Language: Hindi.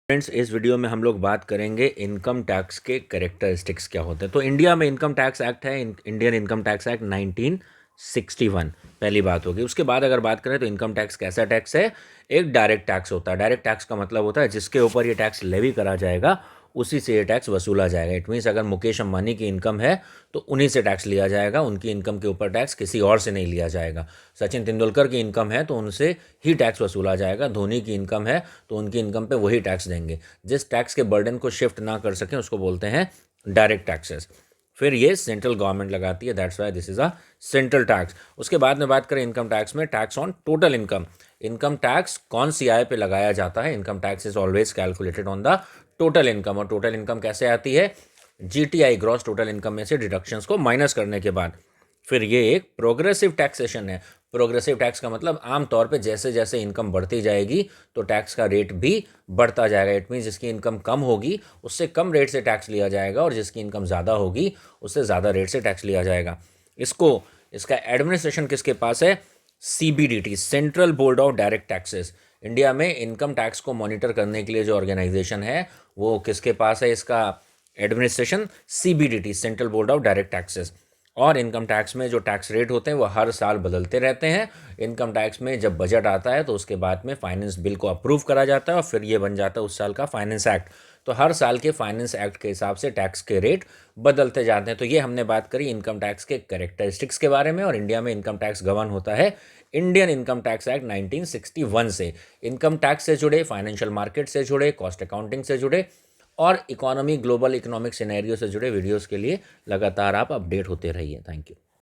फ्रेंड्स, इस वीडियो में हम लोग बात करेंगे इनकम टैक्स के कैरेक्टरिस्टिक्स क्या होते हैं। तो इंडिया में इनकम टैक्स एक्ट है, इंडियन इनकम टैक्स एक्ट 1961 पहली बात होगी। उसके बाद अगर बात करें तो इनकम टैक्स कैसा टैक्स है? एक डायरेक्ट टैक्स होता है। डायरेक्ट टैक्स का मतलब होता है जिसके ऊपर ये टैक्स लेवी करा जाएगा उसी से ये टैक्स वसूला जाएगा। इट मीन्स अगर मुकेश अंबानी की इनकम है तो उन्हीं से टैक्स लिया जाएगा, उनकी इनकम के ऊपर टैक्स किसी और से नहीं लिया जाएगा। सचिन तेंदुलकर की इनकम है तो उनसे ही टैक्स वसूला जाएगा। धोनी की इनकम है तो उनकी इनकम पे वही टैक्स देंगे। जिस टैक्स के बर्डन को शिफ्ट ना कर सकें उसको बोलते हैं डायरेक्ट टैक्सेस। फिर ये सेंट्रल गवर्नमेंट लगाती है, that's why this is a central tax. उसके बाद में बात करें इनकम टैक्स में, tax on total income. Income tax कौन सी आय पे लगाया जाता है? Income tax is always calculated on the total income. और टोटल इनकम कैसे आती है? जीटीआई, ग्रॉस टोटल इनकम में से डिडक्शंस को माइनस करने के बाद। फिर ये एक प्रोग्रेसिव टैक्सेशन है। प्रोग्रेसिव टैक्स का मतलब आमतौर पे जैसे जैसे इनकम बढ़ती जाएगी तो टैक्स का रेट भी बढ़ता जाएगा। इट मीन्स जिसकी इनकम कम होगी उससे कम रेट से टैक्स लिया जाएगा और जिसकी इनकम ज़्यादा होगी उससे ज़्यादा रेट से टैक्स लिया जाएगा। इसका एडमिनिस्ट्रेशन किसके पास है? CBDT, central board of direct taxes. India में इनकम टैक्स को मॉनिटर करने के लिए जो ऑर्गेनाइजेशन है वो किसके पास है? इसका administration CBDT, central board of direct taxes. और इनकम टैक्स में जो टैक्स रेट होते हैं वो हर साल बदलते रहते हैं। इनकम टैक्स में जब बजट आता है तो उसके बाद में फाइनेंस बिल को अप्रूव करा जाता है और फिर ये बन जाता है उस साल का फाइनेंस एक्ट। तो हर साल के फाइनेंस एक्ट के हिसाब से टैक्स के रेट बदलते जाते हैं। तो ये हमने बात करी इनकम टैक्स के कैरेक्टरिस्टिक्स के बारे में। और इंडिया में इनकम टैक्स गवर्न होता है इंडियन इनकम टैक्स एक्ट 1961 से। इनकम टैक्स से जुड़े, फाइनेंशियल मार्केट से जुड़े, कॉस्ट अकाउंटिंग से जुड़े और इकोनॉमी, ग्लोबल इकोनॉमिक सिनेरियो से जुड़े वीडियोस के लिए लगातार आप अपडेट होते रहिए। Thank you.